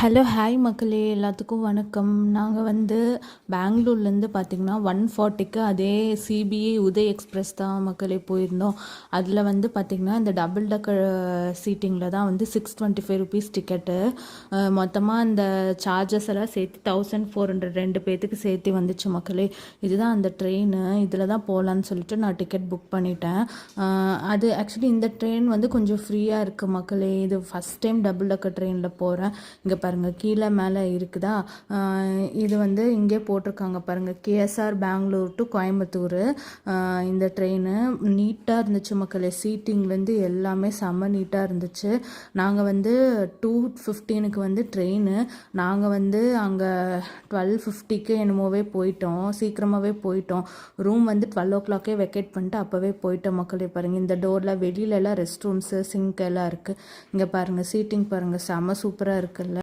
Hello hi மக்களே, எல்லாத்துக்கும் வணக்கம். நாங்கள் பெங்களூர்லேருந்து பார்த்திங்கன்னா 140க்கு அதே சிபிஐ உதய் எக்ஸ்பிரஸ் தான் மக்களே போயிருந்தோம். அதில் பார்த்திங்கன்னா இந்த டபுள் டக்கர் சீட்டிங்கில் தான் 625 ருபீஸ் டிக்கெட்டு. மொத்தமாக அந்த சார்ஜஸ் எல்லாம் சேர்த்து 1400 2 பேர்த்துக்கு சேர்த்து வந்துச்சு மக்களே. இதுதான் அந்த ட்ரெயின், இதில் தான் போகலான்னு சொல்லிட்டு நான் டிக்கெட் புக் பண்ணிட்டேன். அது ஆக்சுவலி இந்த ட்ரெயின் கொஞ்சம் ஃப்ரீயாக இருக்குது மக்களே. இது ஃபஸ்ட் டைம் டபுள் டக்கர் ட்ரெயினில் போகிறேன். இங்கே பாருங்கள், கீழே மேலே இருக்குதா, இது இங்கே போட்டிருக்காங்க பாருங்கள், கேஎஸ்ஆர் பெங்களூர் டு கோயம்புத்தூர். இந்த ட்ரெயின் நீட்டாக இருந்துச்சு மக்களே. சீட்டிங்லேருந்து எல்லாமே செம்ம நீட்டாக இருந்துச்சு. நாங்கள் 2:15க்கு ட்ரெயின். நாங்கள் அங்கே 12:50க்கு என்னமோவே போயிட்டோம், சீக்கிரமாகவே போயிட்டோம். ரூம் 12 o'clock வெக்கேட் பண்ணிட்டு அப்போவே போயிட்டோம் மக்களே. பாருங்கள், இந்த டோரில் வெளியிலலாம் ரெஸ்ட் ரூம்ஸு சிங்க் எல்லாம் இருக்குது. இங்கே பாருங்கள், சீட்டிங் பாருங்கள், செம்ம சூப்பராக இருக்குல்ல.